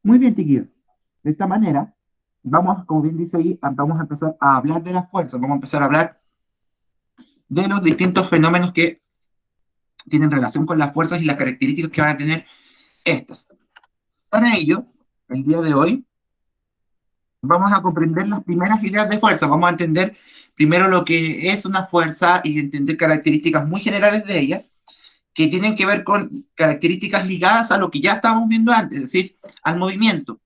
Muy bien, chiquillos. De esta manera, vamos, como bien dice ahí, vamos a empezar a hablar de las fuerzas, vamos a empezar a hablar de los distintos fenómenos que tienen relación con las fuerzas y las características que van a tener estas. Para ello, el día de hoy, vamos a comprender las primeras ideas de fuerza, vamos a entender primero lo que es una fuerza y entender características muy generales de ella, que tienen que ver con características ligadas a lo que ya estábamos viendo antes, es decir, al movimiento.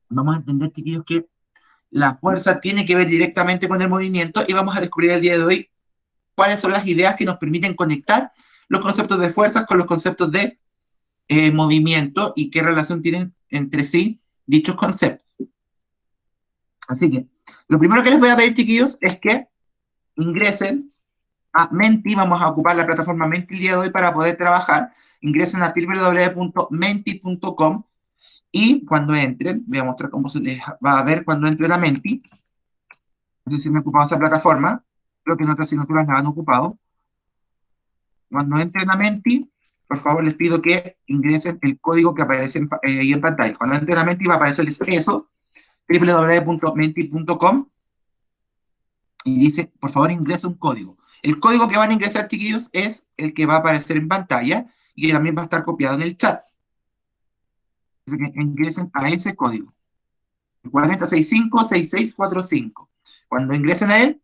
Vamos a entender, chiquillos, que la fuerza tiene que ver directamente con el movimiento y vamos a descubrir el día de hoy cuáles son las ideas que nos permiten conectar los conceptos de fuerzas con los conceptos de movimiento y qué relación tienen entre sí dichos conceptos. Así que lo primero que les voy a pedir, chiquillos, es que ingresen a Menti. Vamos a ocupar la plataforma Menti el día de hoy para poder trabajar. Ingresen a www.menti.com y cuando entren, voy a mostrar cómo se les va a ver cuando entren a Menti. Si me ocupado esa plataforma, creo que en otras asignaturas la han ocupado. Cuando entren a Menti, por favor les pido que ingresen el código que aparece ahí en pantalla. Cuando entren a Menti va a aparecerles eso, www.menti.com, y dice, por favor ingresa un código. El código que van a ingresar, chiquillos, es el que va a aparecer en pantalla y que también va a estar copiado en el chat. Así que ingresen a ese código. 40656645. Cuando ingresen a él,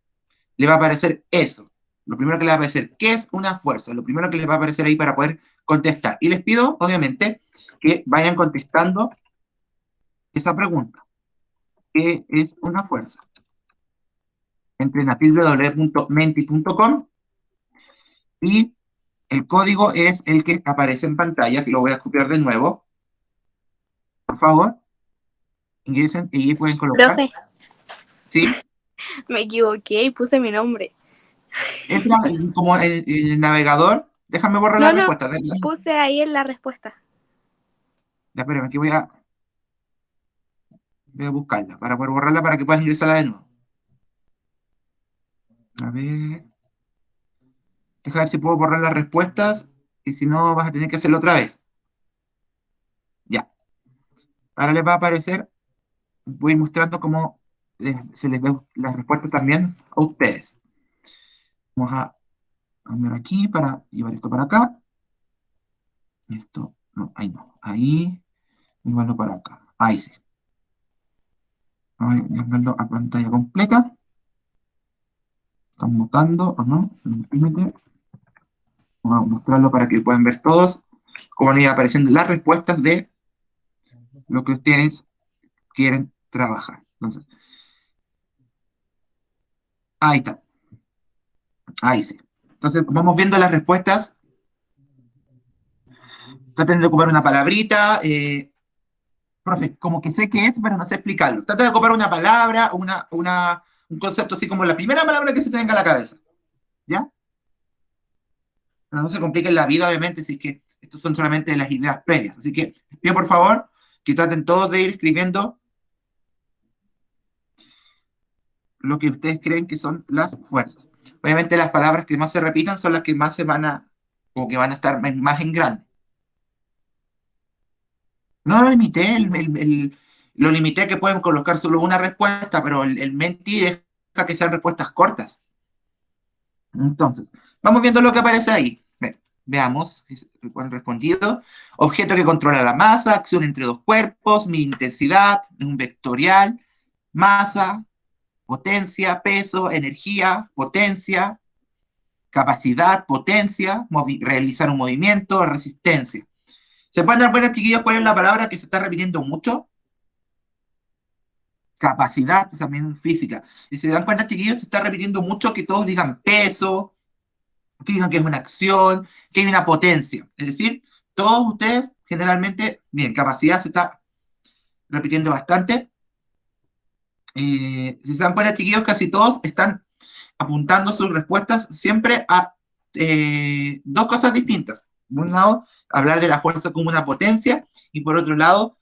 le va a aparecer eso. Lo primero que le va a aparecer, ¿qué es una fuerza? Lo primero que les va a aparecer ahí para poder contestar. Y les pido, obviamente, que vayan contestando esa pregunta. ¿Qué es una fuerza? Entren a www.menti.com y el código es el que aparece en pantalla, que lo voy a copiar de nuevo. Por favor, ingresen y ahí pueden colocar. Profe, ¿Sí? me equivoqué y puse mi nombre. Entra como el navegador. Déjame borrar la No, no, respuesta. puse ahí en la respuesta. Ya, espérame, que voy a buscarla para poder borrarla para que puedas ingresarla de nuevo. A ver. Deja ver si puedo borrar las respuestas y si no vas a tener que hacerlo otra vez. Ya. Ahora les va a aparecer, voy mostrando cómo se les ve las respuestas también a ustedes. Vamos a cambiar aquí para llevar esto para acá. Esto, no, ahí no. Ahí, llevarlo para acá. Ahí sí. Vamos a llevarlo a pantalla completa. Están mutando o no. Permíteme. Vamos a mostrarlo para que puedan ver todos cómo van a ir apareciendo las respuestas de lo que ustedes quieren trabajar. Entonces, ahí está. Ahí sí. Entonces, vamos viendo las respuestas. Traten de ocupar una palabrita. Profe, como que sé qué es, pero no sé explicarlo. Traten de ocupar una palabra, un concepto así como la primera palabra que se tenga a la cabeza. ¿Ya? Pero no se compliquen la vida, obviamente, si es que estos son solamente las ideas previas. Así que les pido, por favor, que traten todos de ir escribiendo lo que ustedes creen que son las fuerzas. Obviamente, las palabras que más se repitan son las que más se van a, como que van a estar más en grande. No lo limité, lo limité que pueden colocar solo una respuesta, pero el Menti deja que sean respuestas cortas. Entonces, vamos viendo lo que aparece ahí. Veamos qué han respondido. Objeto que controla la masa, acción entre dos cuerpos, mi intensidad, un vectorial, masa, potencia, peso, energía, potencia, capacidad, potencia, realizar un movimiento, resistencia. ¿Se pueden dar cuenta, chiquillos, cuál es la palabra que se está repitiendo mucho? Capacidad, también física. Y se dan cuenta, chiquillos, se está repitiendo mucho que todos digan peso, que digan que es una acción, que hay una potencia. Es decir, todos ustedes generalmente, bien, capacidad se está repitiendo bastante. Si se dan cuenta, chiquillos, casi todos están apuntando sus respuestas siempre a dos cosas distintas. Por un lado, hablar de la fuerza como una potencia y por otro lado,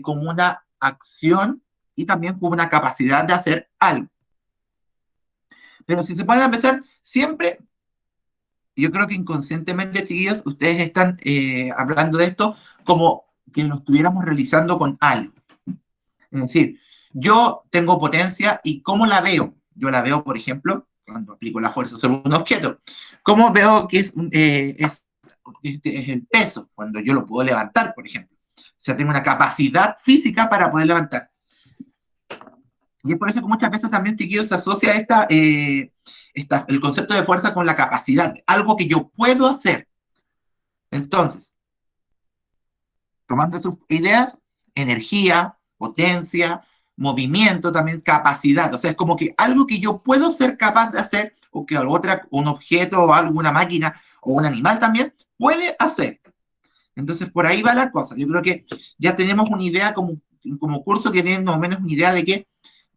como una acción y también como una capacidad de hacer algo. Pero si se pueden empezar, siempre, yo creo que inconscientemente, chiquillos, ustedes están hablando de esto como que lo estuviéramos realizando con algo. Es decir, yo tengo potencia y ¿cómo la veo? Yo la veo, por ejemplo, cuando aplico la fuerza sobre un objeto. ¿Cómo veo que es el peso? Cuando yo lo puedo levantar, por ejemplo. O sea, tengo una capacidad física para poder levantar. Y es por eso que muchas veces también, chiquillos, se asocia el concepto de fuerza con la capacidad, algo que yo puedo hacer. Entonces, tomando sus ideas, energía, potencia, movimiento, también capacidad. O sea, es como que algo que yo puedo ser capaz de hacer, o que otra, un objeto o alguna máquina o un animal también puede hacer. Entonces, por ahí va la cosa. Yo creo que ya tenemos una idea como curso, que tienen más o menos una idea de que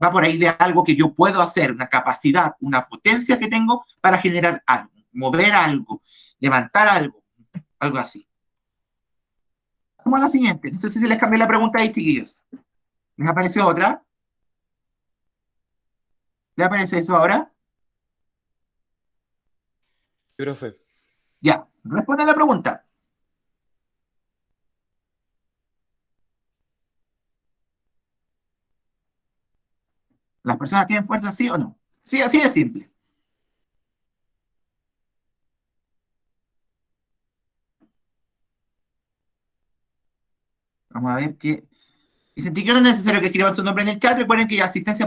va por ahí de algo que yo puedo hacer, una capacidad, una potencia que tengo para generar algo, mover algo, levantar algo, algo así. Vamos a la siguiente. No sé si se les cambió la pregunta ahí, chiquillos. ¿Les apareció otra? ¿Le aparece eso ahora? Sí, profe. Ya. Responde a la pregunta. ¿Las personas tienen fuerza, sí o no? Sí, así de simple. Vamos a ver qué. Dicen que no es necesario que escriban su nombre en el chat. Recuerden que la asistencia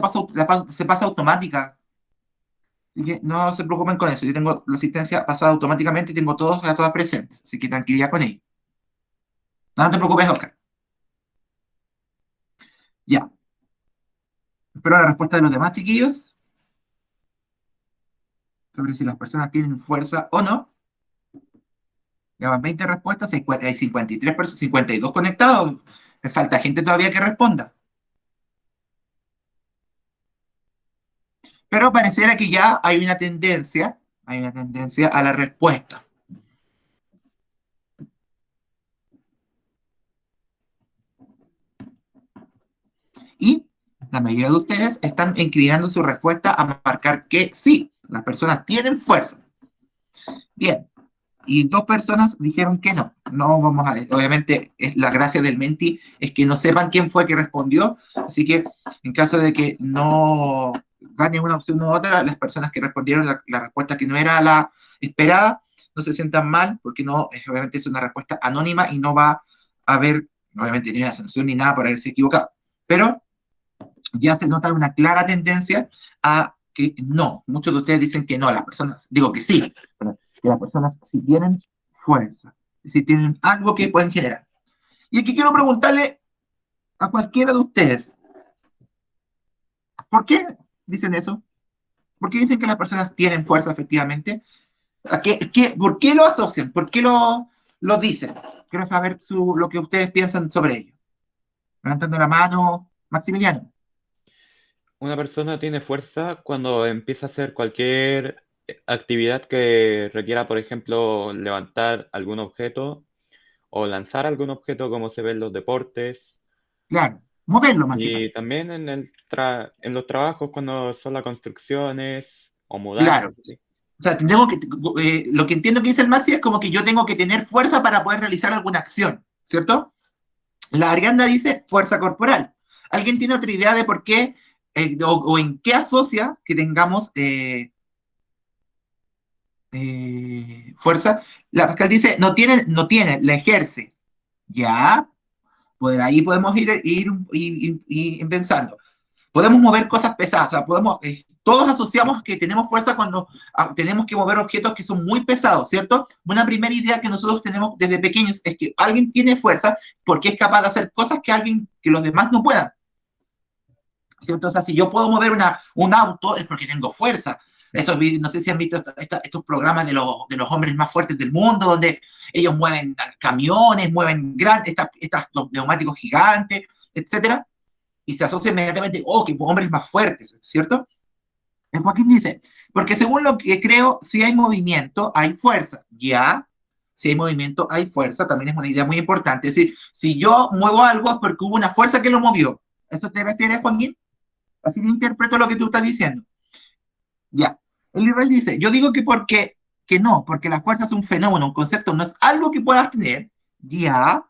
se pasa automática. Así que no se preocupen con eso. Yo tengo la asistencia pasada automáticamente y tengo a todas presentes. Así que tranquilidad con ello. No te preocupes, Oscar. Ya. Espero la respuesta de los demás chiquillos sobre si las personas tienen fuerza o no. Ya van 20 respuestas, hay 53 personas, 52 conectados. Me falta gente todavía que responda. Pero pareciera que ya hay una tendencia a la respuesta. Y la mayoría de ustedes están inclinando su respuesta a marcar que sí, las personas tienen fuerza. Bien, y dos personas dijeron que no. No vamos a, obviamente, la gracia del Menti es que no sepan quién fue que respondió, así que en caso de que no gane una opción u otra, las personas que respondieron la respuesta que no era la esperada, no se sientan mal, porque no, obviamente es una respuesta anónima y no va a haber, obviamente, ni una sanción ni nada por haberse equivocado. Pero ya se nota una clara tendencia a que no. Muchos de ustedes dicen que no, las personas, digo que sí, pero que las personas sí tienen fuerza, sí tienen algo que pueden generar. Y aquí quiero preguntarle a cualquiera de ustedes, ¿por qué dicen eso? ¿Por qué dicen que las personas tienen fuerza efectivamente? ¿Por qué lo asocian? ¿Por qué lo dicen? Quiero saber lo que ustedes piensan sobre ello. Levantando la mano, Maximiliano. Una persona tiene fuerza cuando empieza a hacer cualquier actividad que requiera, por ejemplo, levantar algún objeto o lanzar algún objeto como se ve en los deportes. Claro, moverlo más que todo. Y también en los trabajos cuando son las construcciones o Claro. mudanzas, ¿sí? O sea, lo que entiendo que dice el Maxi es como que yo tengo que tener fuerza para poder realizar alguna acción, ¿cierto? La Arianda dice fuerza corporal. ¿Alguien tiene otra idea de por qué o en qué asocia que tengamos fuerza? La Pascal dice no tiene, la ejerce. Ya, por ahí podemos ir pensando. Podemos mover cosas pesadas, o sea, todos asociamos que tenemos fuerza cuando tenemos que mover objetos que son muy pesados, ¿cierto? Una primera idea que nosotros tenemos desde pequeños es que alguien tiene fuerza porque es capaz de hacer cosas que los demás no puedan, ¿cierto? O sea, si yo puedo mover un auto es porque tengo fuerza. No sé si han visto estos programas de los hombres más fuertes del mundo, donde ellos mueven camiones, mueven los neumáticos gigantes, etcétera, y se asocia inmediatamente, que hombres más fuertes, ¿cierto? El Joaquín dice, porque según lo que creo, si hay movimiento, hay fuerza. Ya, si hay movimiento, hay fuerza, también es una idea muy importante. Es decir, si yo muevo algo es porque hubo una fuerza que lo movió. ¿Eso te refieres, Joaquín? Así lo interpreto lo que tú estás diciendo. Ya. El liberal dice, yo digo que no, porque la fuerza es un fenómeno, un concepto, no es algo que puedas tener. Ya.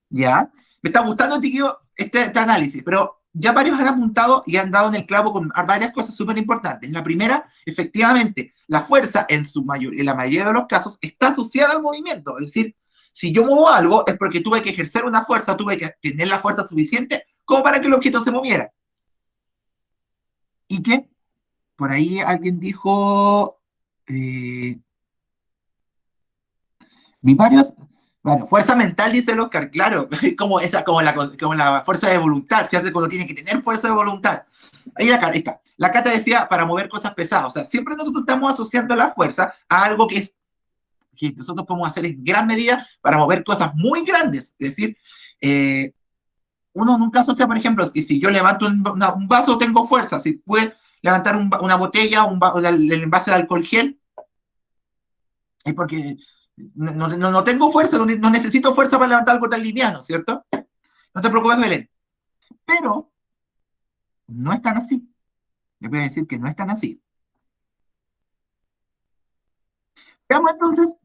¿Ya? Me está gustando, chiquillo, este análisis, pero ya varios han apuntado y han dado en el clavo con varias cosas súper importantes. La primera, efectivamente, la fuerza en la mayoría de los casos está asociada al movimiento. Es decir, si yo muevo algo es porque tuve que ejercer una fuerza, tuve que tener la fuerza suficiente como para que el objeto se moviera. ¿Y qué? Por ahí alguien dijo, eh, vi varios, bueno, fuerza mental, dice el Oscar, claro, como, esa, como la fuerza de voluntad, ¿cierto? Cuando tiene que tener fuerza de voluntad. Ahí está. La Cata decía para mover cosas pesadas, o sea, siempre nosotros estamos asociando la fuerza a algo que nosotros podemos hacer en gran medida para mover cosas muy grandes, es decir, uno nunca asocia, por ejemplo, que si yo levanto un vaso tengo fuerza, si puede levantar una botella, el envase de alcohol gel, es porque no tengo fuerza, no necesito fuerza para levantar algo tan liviano, ¿cierto? No te preocupes, Belén. Pero no es tan así. Les voy a decir que no es tan así. Veamos entonces,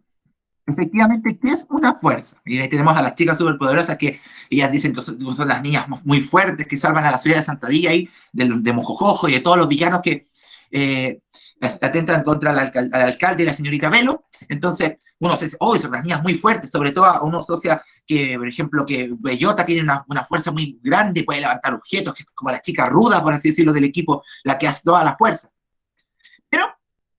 efectivamente, ¿qué es una fuerza? Y ahí tenemos a las chicas superpoderosas que ellas dicen que son las niñas muy fuertes que salvan a la ciudad de Santa Villa ahí, de Mojojojo y de todos los villanos que eh, atentan contra al alcalde y la señorita Velo. Entonces, uno se dice, oh, son las niñas muy fuertes, sobre todo uno asocia que, por ejemplo, que Bellota tiene una fuerza muy grande, puede levantar objetos, que es como la chica ruda, por así decirlo, del equipo, la que hace toda la fuerza. Pero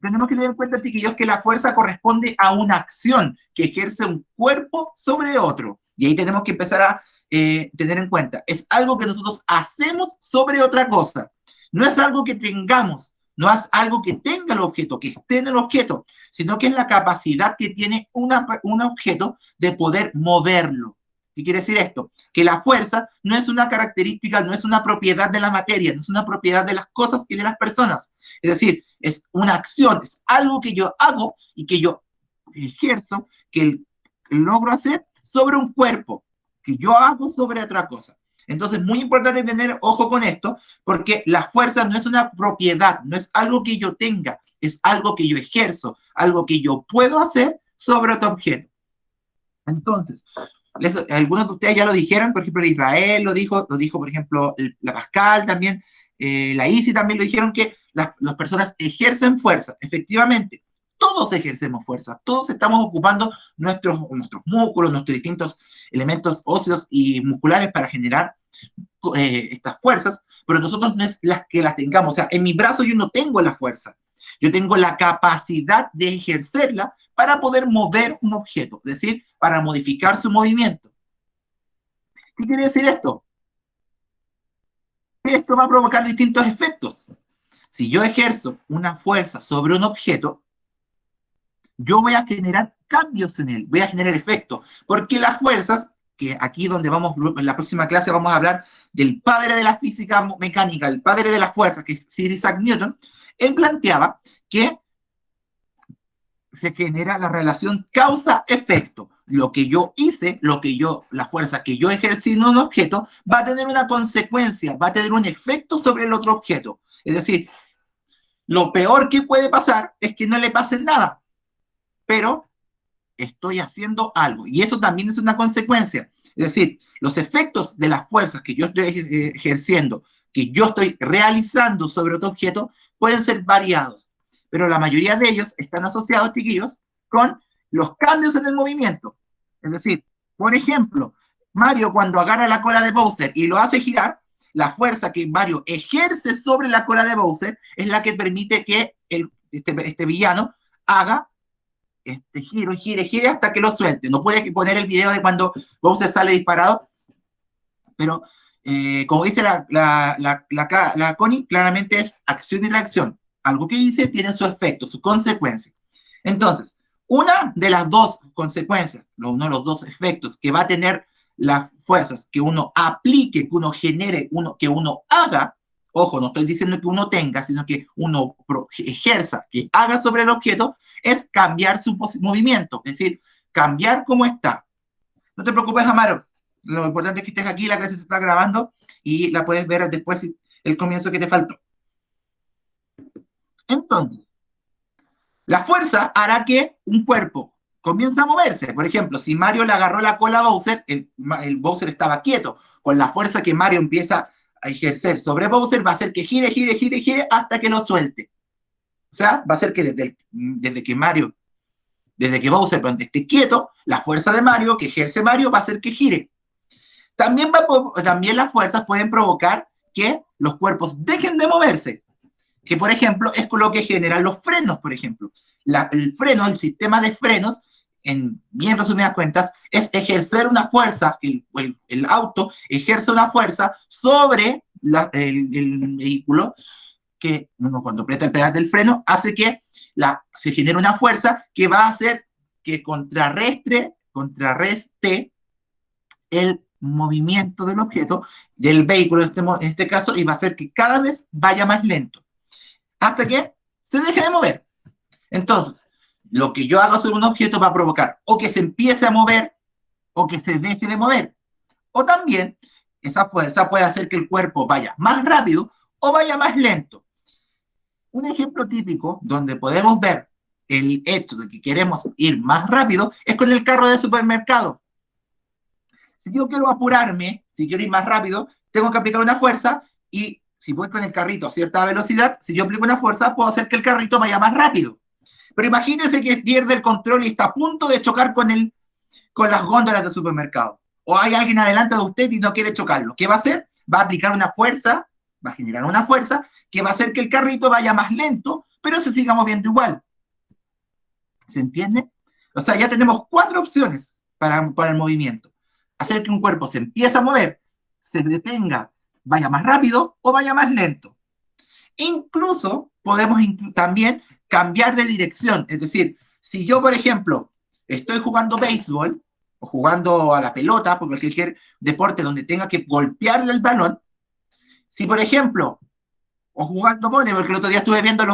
tenemos que tener en cuenta, chiquillos, que la fuerza corresponde a una acción que ejerce un cuerpo sobre otro. Y ahí tenemos que empezar a tener en cuenta. Es algo que nosotros hacemos sobre otra cosa. No es algo que tengamos, no es algo que tenga el objeto, que esté en el objeto, sino que es la capacidad que tiene un objeto de poder moverlo. ¿Qué quiere decir esto? Que la fuerza no es una característica, no es una propiedad de la materia, no es una propiedad de las cosas y de las personas. Es decir, es una acción, es algo que yo hago y que yo ejerzo, que logro hacer sobre un cuerpo, que yo hago sobre otra cosa. Entonces, muy importante tener ojo con esto, porque la fuerza no es una propiedad, no es algo que yo tenga, es algo que yo ejerzo, algo que yo puedo hacer sobre otro objeto. Entonces, algunos de ustedes ya lo dijeron, por ejemplo, Israel lo dijo por ejemplo, la Pascal también, la Isi también lo dijeron, que las personas ejercen fuerza. Efectivamente, todos ejercemos fuerza, todos estamos ocupando nuestros músculos, nuestros distintos elementos óseos y musculares para generar estas fuerzas, pero nosotros no es las que las tengamos. O sea, en mi brazo yo no tengo la fuerza, yo tengo la capacidad de ejercerla para poder mover un objeto, es decir, para modificar su movimiento. ¿Qué quiere decir esto? Esto va a provocar distintos efectos. Si yo ejerzo una fuerza sobre un objeto, yo voy a generar cambios en él, voy a generar efectos, porque las fuerzas, que aquí donde vamos, en la próxima clase vamos a hablar del padre de la física mecánica, el padre de las fuerzas, que es Sir Isaac Newton, él planteaba que se genera la relación causa-efecto. Lo que yo hice, la fuerza que yo ejercí en un objeto, va a tener una consecuencia, va a tener un efecto sobre el otro objeto. Es decir, lo peor que puede pasar es que no le pase nada, pero estoy haciendo algo. Y eso también es una consecuencia. Es decir, los efectos de las fuerzas que yo estoy ejerciendo, que yo estoy realizando sobre otro objeto, pueden ser variados. Pero la mayoría de ellos están asociados, chiquillos, con los cambios en el movimiento. Es decir, por ejemplo, Mario cuando agarra la cola de Bowser y lo hace girar, la fuerza que Mario ejerce sobre la cola de Bowser es la que permite que este villano haga gire hasta que lo suelte. No puede poner el video de cuando Bowser sale disparado, pero como dice la Connie, claramente es acción y reacción. Algo que dice tiene su efecto, su consecuencia. Entonces, una de las dos consecuencias, uno de los dos efectos que va a tener las fuerzas que uno aplique, que uno genere, que uno haga, ojo, no estoy diciendo que uno tenga, sino que uno ejerza, que haga sobre el objeto, es cambiar su movimiento, es decir, cambiar cómo está. No te preocupes, Amaro, lo importante es que estés aquí, la clase se está grabando y la puedes ver después el comienzo que te faltó. Entonces, la fuerza hará que un cuerpo comienza a moverse. Por ejemplo, si Mario le agarró la cola a Bowser, el Bowser estaba quieto. Con la fuerza que Mario empieza a ejercer sobre Bowser, va a hacer que gire, gire, gire, gire hasta que lo suelte. O sea, va a hacer que desde que Bowser esté quieto, la fuerza de Mario, que ejerce Mario, va a hacer que gire. También las fuerzas pueden provocar que los cuerpos dejen de moverse, que por ejemplo es lo que generan los frenos, por ejemplo. El freno, el sistema de frenos, en bien resumidas cuentas, es ejercer una fuerza, el auto ejerce una fuerza sobre el vehículo, que uno cuando aprieta el pedal del freno hace que se genere una fuerza que va a hacer que contrarreste el movimiento del objeto, del vehículo en este caso, y va a hacer que cada vez vaya más lento, hasta que se deje de mover. Entonces, lo que yo hago sobre un objeto va a provocar o que se empiece a mover o que se deje de mover. O también, esa fuerza puede hacer que el cuerpo vaya más rápido o vaya más lento. Un ejemplo típico donde podemos ver el hecho de que queremos ir más rápido es con el carro de supermercado. Si yo quiero apurarme, si quiero ir más rápido, tengo que aplicar una fuerza y si voy con el carrito a cierta velocidad, si yo aplico una fuerza, puedo hacer que el carrito vaya más rápido. Pero imagínese que pierde el control y está a punto de chocar con las góndolas del supermercado. O hay alguien adelante de usted y no quiere chocarlo. ¿Qué va a hacer? Va a aplicar una fuerza, va a generar una fuerza que va a hacer que el carrito vaya más lento, pero se siga moviendo igual. ¿Se entiende? O sea, ya tenemos 4 opciones para el movimiento. Hacer que un cuerpo se empiece a mover, se detenga, vaya más rápido o vaya más lento. Incluso podemos también cambiar de dirección. Es decir, si yo, por ejemplo, estoy jugando béisbol o jugando a la pelota, por cualquier deporte donde tenga que golpearle el balón, si, por ejemplo, o jugando vóley, porque el otro día estuve viendo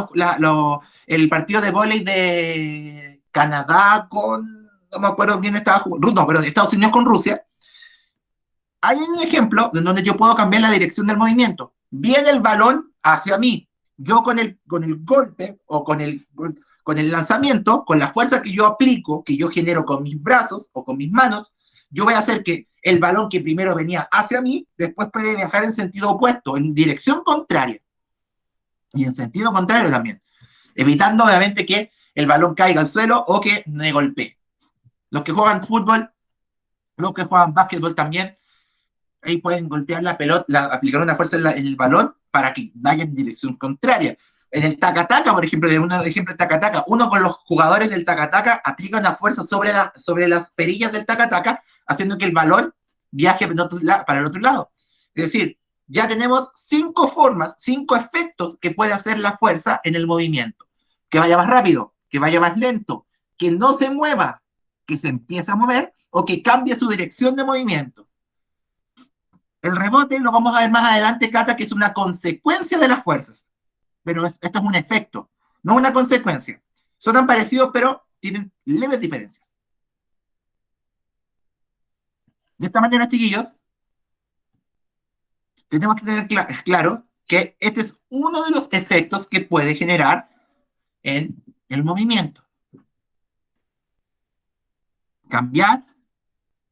el partido de vóley de Canadá con, no me acuerdo quién estaba jugando, no, pero de Estados Unidos con Rusia. Hay un ejemplo en donde yo puedo cambiar la dirección del movimiento. Viene el balón hacia mí. Yo con el golpe o con el lanzamiento, con la fuerza que yo aplico, que yo genero con mis brazos o con mis manos, yo voy a hacer que el balón que primero venía hacia mí, después puede viajar en sentido opuesto, en dirección contraria. Y en sentido contrario también. Evitando obviamente que el balón caiga al suelo o que me golpee. Los que juegan fútbol, los que juegan básquetbol también, ahí pueden golpear la pelota, aplicar una fuerza en el balón para que vaya en dirección contraria. En el tacataca, por ejemplo, en un ejemplo de tacataca, uno con los jugadores del tacataca aplica una fuerza sobre las perillas del tacataca, haciendo que el balón viaje para el otro lado. Es decir, ya tenemos 5 formas, 5 efectos que puede hacer la fuerza en el movimiento. Que vaya más rápido, que vaya más lento, que no se mueva, que se empiece a mover o que cambie su dirección de movimiento. El rebote lo vamos a ver más adelante, Cata, que es una consecuencia de las fuerzas. Pero esto es un efecto, no una consecuencia. Son tan parecidos, pero tienen leves diferencias. De esta manera, chiquillos, tenemos que tener claro que este es uno de los efectos que puede generar en el movimiento. Cambiar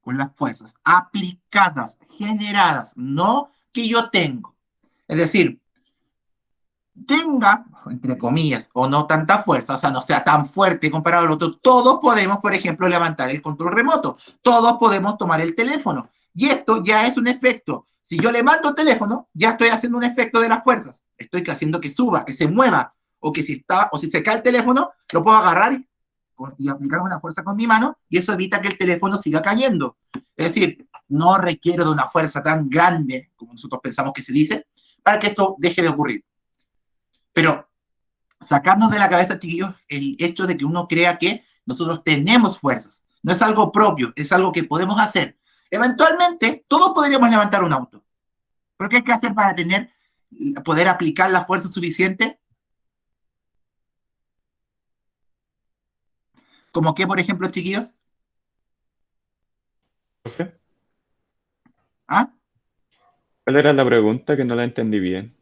con las fuerzas aplicadas, generadas, no que yo tengo. Es decir, tenga, entre comillas, o no tanta fuerza, o sea, no sea tan fuerte comparado al otro, todos podemos, por ejemplo, levantar el control remoto, todos podemos tomar el teléfono, y esto ya es un efecto. Si yo levanto el teléfono, ya estoy haciendo un efecto de las fuerzas, estoy haciendo que suba, que se mueva, o que si se cae el teléfono, lo puedo agarrar y aplicar una fuerza con mi mano, y eso evita que el teléfono siga cayendo. Es decir, no requiero de una fuerza tan grande como nosotros pensamos que se dice, para que esto deje de ocurrir. Pero sacarnos de la cabeza, chiquillos, el hecho de que uno crea que nosotros tenemos fuerzas. No es algo propio, es algo que podemos hacer. Eventualmente, todos podríamos levantar un auto. ¿Pero qué hay que hacer para poder aplicar la fuerza suficiente? Como que, por ejemplo, chiquillos, ¿Profe? ¿ah? ¿Cuál era la pregunta que no la entendí bien?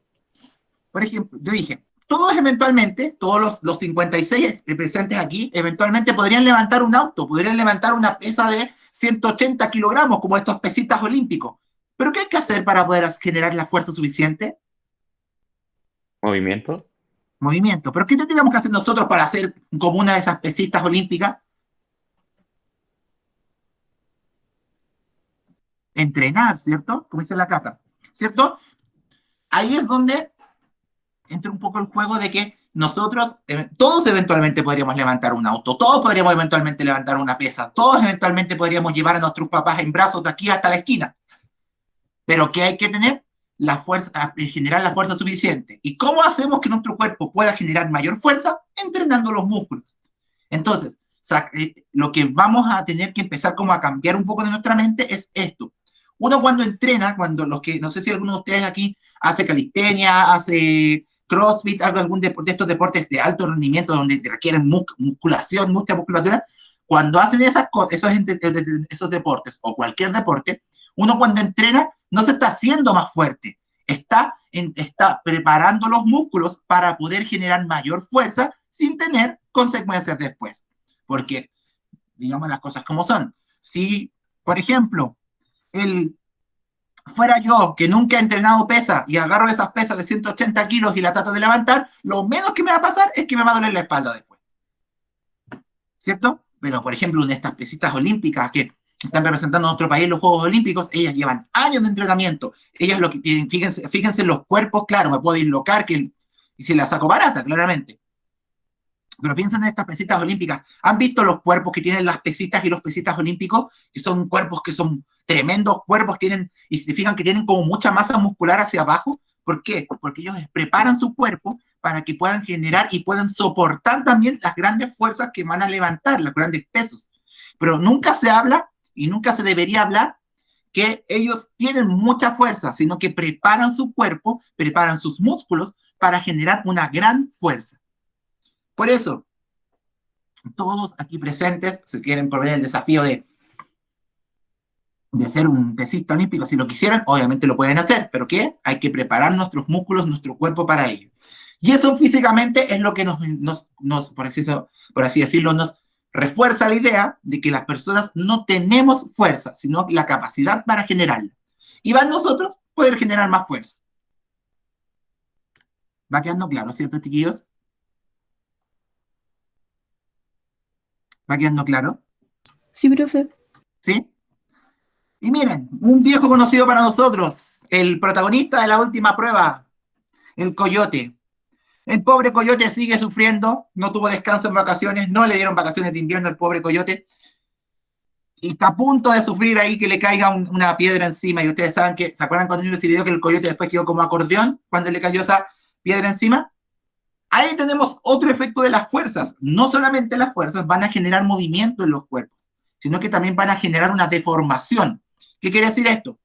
Por ejemplo, yo dije, todos eventualmente, todos los 56 presentes aquí, eventualmente podrían levantar un auto, podrían levantar una pesa de 180 kilogramos, como estos pesitas olímpicos. ¿Pero qué hay que hacer para poder generar la fuerza suficiente? Movimiento. Movimiento. ¿Pero qué tendríamos que hacer nosotros para hacer como una de esas pesistas olímpicas? Entrenar, ¿cierto? Como dice la Cata, ¿cierto? Ahí es donde entra un poco el juego de que nosotros, todos eventualmente podríamos levantar un auto, todos podríamos eventualmente levantar una pesa, todos eventualmente podríamos llevar a nuestros papás en brazos de aquí hasta la esquina. Pero ¿qué hay que tener? La fuerza, generar la fuerza suficiente. ¿Y cómo hacemos que nuestro cuerpo pueda generar mayor fuerza? Entrenando los músculos. Entonces, lo que vamos a tener que empezar como a cambiar un poco de nuestra mente es esto. Uno cuando entrena, cuando los que, no sé si alguno de ustedes aquí hace calistenia, hace CrossFit, algún de estos deportes de alto rendimiento donde requieren musculación, mucha musculatura, cuando hacen esos deportes o cualquier deporte, uno cuando entrena no se está haciendo más fuerte, está preparando los músculos para poder generar mayor fuerza sin tener consecuencias después. Porque, digamos las cosas como son. Si, por ejemplo, fuera yo que nunca he entrenado pesa y agarro esas pesas de 180 kilos y la trato de levantar, lo menos que me va a pasar es que me va a doler la espalda después. ¿Cierto? Pero, por ejemplo, una de estas pesitas olímpicas que están representando a nuestro país en los Juegos Olímpicos, ellas llevan años de entrenamiento. Ellas lo que tienen, fíjense en los cuerpos, claro, me puedo dislocar y se la saco barata, claramente. Pero piensen en estas pesitas olímpicas. ¿Han visto los cuerpos que tienen las pesitas y los pesistas olímpicos? Que son cuerpos que son tremendos cuerpos, y se fijan que tienen como mucha masa muscular hacia abajo. ¿Por qué? Porque ellos preparan su cuerpo para que puedan generar y puedan soportar también las grandes fuerzas que van a levantar, los grandes pesos. Pero nunca se habla y nunca se debería hablar que ellos tienen mucha fuerza, sino que preparan su cuerpo, preparan sus músculos para generar una gran fuerza. Por eso, todos aquí presentes, si quieren proveer el desafío de ser un pesista olímpico, si lo quisieran, obviamente lo pueden hacer, pero ¿qué? Hay que preparar nuestros músculos, nuestro cuerpo para ello. Y eso físicamente es lo que por así decirlo, nos refuerza la idea de que las personas no tenemos fuerza, sino la capacidad para generarla. Y va en nosotros poder generar más fuerza. ¿Va quedando claro, cierto, chiquillos? ¿Va quedando claro? Sí, profe. ¿Sí? Y miren, un viejo conocido para nosotros, el protagonista de la última prueba, el Coyote. El pobre Coyote sigue sufriendo, no tuvo descanso en vacaciones, no le dieron vacaciones de invierno al pobre Coyote. Y está a punto de sufrir ahí que le caiga una piedra encima. Y ustedes saben que, ¿se acuerdan cuando ese video que el Coyote después quedó como acordeón cuando le cayó esa piedra encima? Ahí tenemos otro efecto de las fuerzas. No solamente las fuerzas van a generar movimiento en los cuerpos, sino que también van a generar una deformación. ¿Qué quiere decir esto?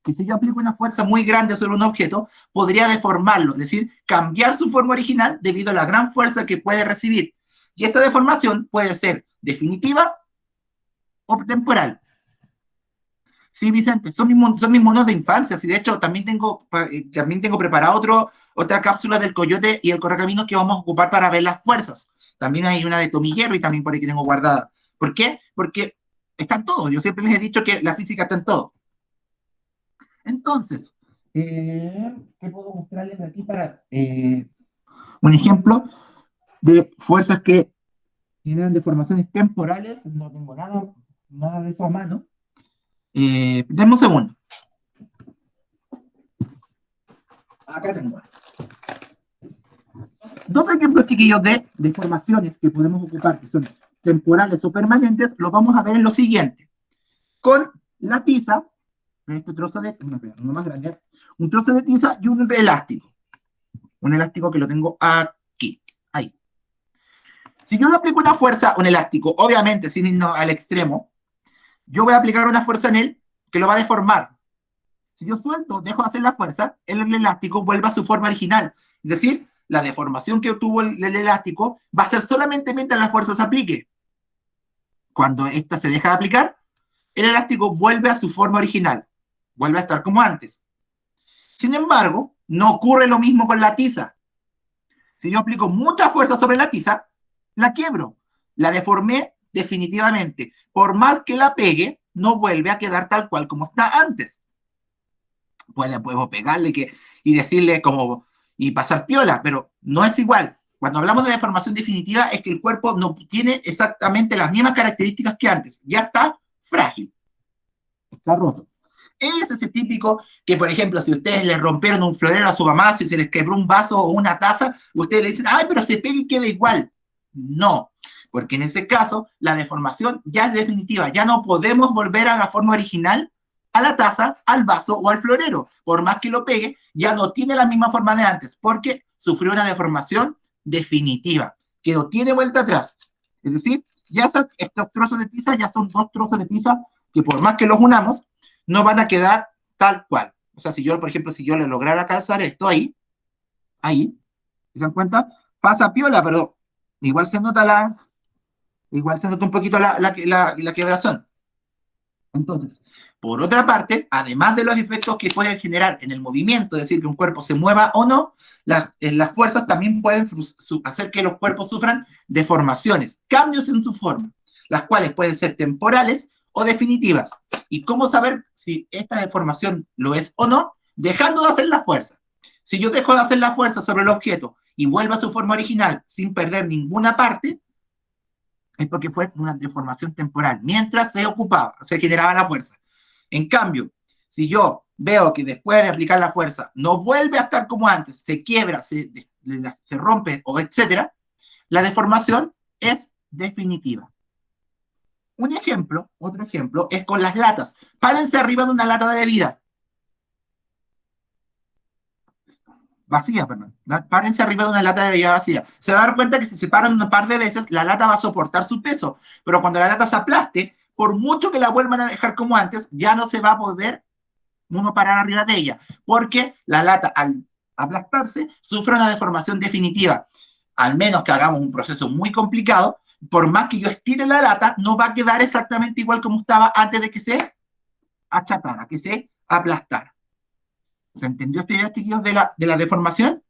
Que si yo aplico una fuerza muy grande sobre un objeto, podría deformarlo, es decir, cambiar su forma original debido a la gran fuerza que puede recibir. Y esta deformación puede ser definitiva o temporal. Sí, Vicente, son mis monos de infancia. Y de hecho, también tengo preparado otra cápsula del Coyote y el Correcaminos que vamos a ocupar para ver las fuerzas. También hay una de Tommy Jerry también por ahí que tengo guardada. ¿Por qué? Porque están todos. Yo siempre les he dicho que la física está en todo. Entonces, ¿qué puedo mostrarles aquí para un ejemplo de fuerzas que generan deformaciones temporales? No tengo nada de eso a mano. Denme un segundo. Acá tengo. Dos ejemplos chiquillos de deformaciones que podemos ocupar, que son temporales o permanentes, los vamos a ver en lo siguiente. Con la tiza, este trozo de, uno más grande, un trozo de tiza y un elástico. Un elástico que lo tengo aquí, ahí. Si yo le aplico una fuerza, un elástico, obviamente sin irnos al extremo, yo voy a aplicar una fuerza en él que lo va a deformar. Si yo suelto, dejo de hacer la fuerza, el elástico vuelve a su forma original. Es decir, la deformación que obtuvo el elástico va a ser solamente mientras la fuerza se aplique. Cuando esta se deja de aplicar, el elástico vuelve a su forma original. Vuelve a estar como antes. Sin embargo, no ocurre lo mismo con la tiza. Si yo aplico mucha fuerza sobre la tiza, la quiebro, la deformé definitivamente. Por más que la pegue, no vuelve a quedar tal cual como está antes. Podemos pegarle y decirle como, y pasar piola, pero no es igual. Cuando hablamos de deformación definitiva es que el cuerpo no tiene exactamente las mismas características que antes, ya está frágil, está roto. Es ese típico que, por ejemplo, si ustedes le rompieron un florero a su mamá, si se les quebró un vaso o una taza, ustedes le dicen, ay, pero se pega y queda igual. No, porque en ese caso la deformación ya es definitiva, ya no podemos volver a la forma original, a la taza, al vaso o al florero. Por más que lo pegue, ya no tiene la misma forma de antes, porque sufrió una deformación definitiva, que no tiene vuelta atrás. Es decir, ya estos trozos de tiza ya son dos trozos de tiza que por más que los unamos, no van a quedar tal cual. O sea, si yo, por ejemplo, si yo le lograra calzar esto ahí, ¿se dan cuenta? Pasa piola, pero igual se nota un poquito la quebración. Entonces, por otra parte, además de los efectos que pueden generar en el movimiento, es decir, que un cuerpo se mueva o no, las fuerzas también pueden hacer que los cuerpos sufran deformaciones, cambios en su forma, las cuales pueden ser temporales o definitivas. ¿Y cómo saber si esta deformación lo es o no? Dejando de hacer la fuerza. Si yo dejo de hacer la fuerza sobre el objeto y vuelvo a su forma original sin perder ninguna parte, es porque fue una deformación temporal, mientras se generaba la fuerza. En cambio, si yo veo que después de aplicar la fuerza no vuelve a estar como antes, se quiebra, se rompe, o etcétera, la deformación es definitiva. Otro ejemplo, es con las latas. Párense arriba de una lata de bebida. Vacía, perdón. Párense arriba de una lata de bebida vacía. Se va a dar cuenta que si se paran un par de veces, la lata va a soportar su peso. Pero cuando la lata se aplaste, por mucho que la vuelvan a dejar como antes, ya no se va a poder uno parar arriba de ella. Porque la lata, al aplastarse, sufre una deformación definitiva. Al menos que hagamos un proceso muy complicado, por más que yo estire la lata, no va a quedar exactamente igual como estaba antes de que se achatara, que se aplastara. ¿Se entendió esta idea, chiquillos, de la deformación?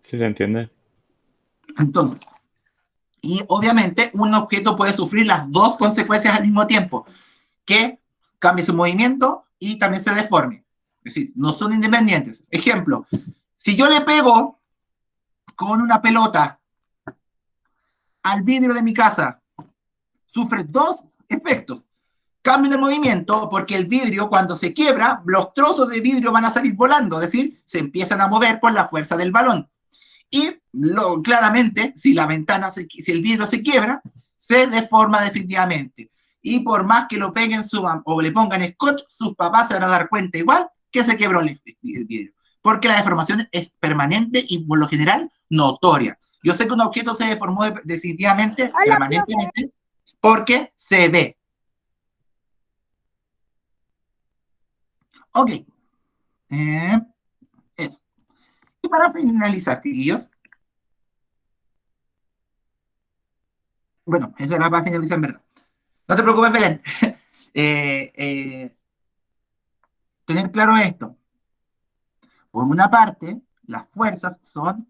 ¿Sí se entiende? Entonces, y obviamente un objeto puede sufrir las dos consecuencias al mismo tiempo, que cambie su movimiento y también se deforme. Es decir, no son independientes. Ejemplo, si yo le pego con una pelota al vidrio de mi casa, sufre dos efectos. Cambio de movimiento, porque el vidrio cuando se quiebra, los trozos de vidrio van a salir volando, es decir, se empiezan a mover por la fuerza del balón. Y claramente, si si el vidrio se quiebra, se deforma definitivamente. Y por más que lo peguen o le pongan scotch, sus papás se van a dar cuenta igual que se quebró el vidrio. Porque la deformación es permanente y por lo general notoria. Yo sé que un objeto se deformó definitivamente, permanentemente, porque se ve. Ok. Eso. Y para finalizar, chiquillos, bueno, esa era para finalizar en verdad. No te preocupes, Belén. Eh, eh, tener claro esto. Por una parte, las fuerzas son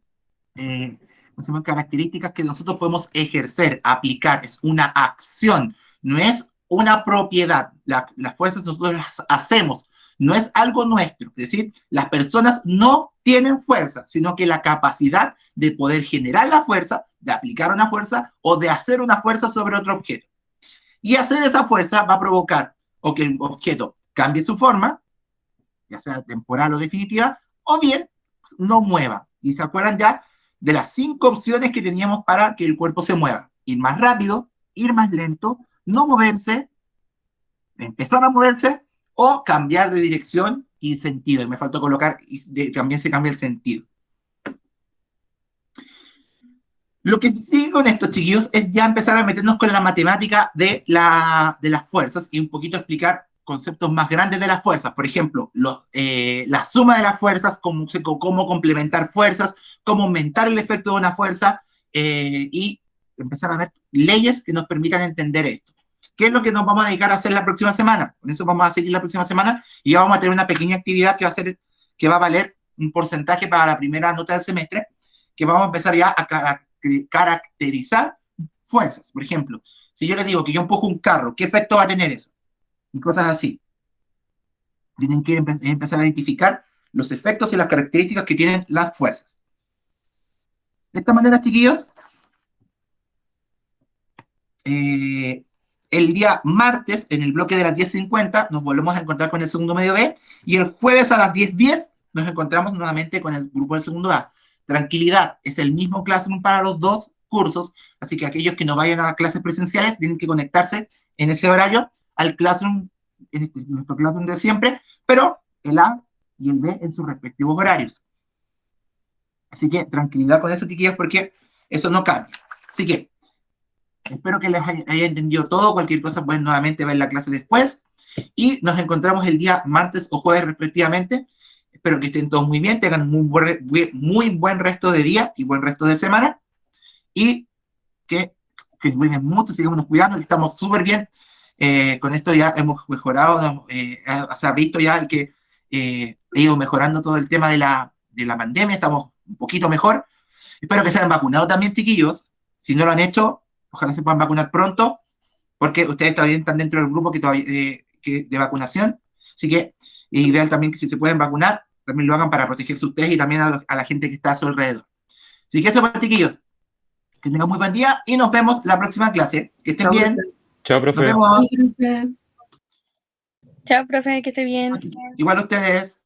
características que nosotros podemos ejercer, aplicar. Es una acción, no es una propiedad. Las fuerzas nosotros las hacemos, no es algo nuestro. Es decir, las personas no tienen fuerza, sino que la capacidad de poder generar la fuerza, de aplicar una fuerza o de hacer una fuerza sobre otro objeto. Y hacer esa fuerza va a provocar o que el objeto cambie su forma, ya sea temporal o definitiva, o bien no mueva. Y se acuerdan ya de las 5 opciones que teníamos para que el cuerpo se mueva. Ir más rápido, ir más lento, no moverse, empezar a moverse o cambiar de dirección y sentido. Y me faltó colocar, también se cambia el sentido. Lo que sigue con esto, chiquillos, es ya empezar a meternos con la matemática de las fuerzas y un poquito explicar conceptos más grandes de las fuerzas. Por ejemplo, la suma de las fuerzas, cómo complementar fuerzas, cómo aumentar el efecto de una fuerza y empezar a ver leyes que nos permitan entender esto. ¿Qué es lo que nos vamos a dedicar a hacer la próxima semana? Con eso vamos a seguir la próxima semana y vamos a tener una pequeña actividad que va a valer un porcentaje para la primera nota del semestre, que vamos a empezar ya a caracterizar fuerzas. Por ejemplo, si yo les digo que yo empujo un carro, ¿qué efecto va a tener eso? Y cosas así. Tienen que empezar a identificar los efectos y las características que tienen las fuerzas. De esta manera, chiquillos, el día martes, en el bloque de las 10:50, nos volvemos a encontrar con el segundo medio B, y el jueves a las 10:10 nos encontramos nuevamente con el grupo del segundo A. Tranquilidad, es el mismo Classroom para los dos cursos, así que aquellos que no vayan a clases presenciales tienen que conectarse en ese horario al Classroom, en nuestro Classroom de siempre, pero el A y el B en sus respectivos horarios. Así que tranquilidad con eso, chiquillos, porque eso no cambia. Así que espero que les haya entendido todo. Cualquier cosa pueden nuevamente ver la clase después. Y nos encontramos el día martes o jueves respectivamente. Espero que estén todos muy bien, tengan muy buen resto de día y buen resto de semana. Y que cuiden mucho, sigamos cuidando, que estamos súper bien. Con esto ya hemos mejorado, se ha visto ya el que ha ido mejorando todo el tema de la pandemia, estamos un poquito mejor. Espero que se hayan vacunado también, chiquillos. Si no lo han hecho, ojalá se puedan vacunar pronto, porque ustedes todavía están dentro del grupo de vacunación. Así que es ideal también que si se pueden vacunar, también lo hagan para protegerse ustedes y también a la gente que está a su alrededor. Así que eso, pues, chiquillos. Que tengan muy buen día y nos vemos la próxima clase. Que estén bien. Chao, profe. Nos vemos. Chao, profe, que esté bien. Igual ustedes.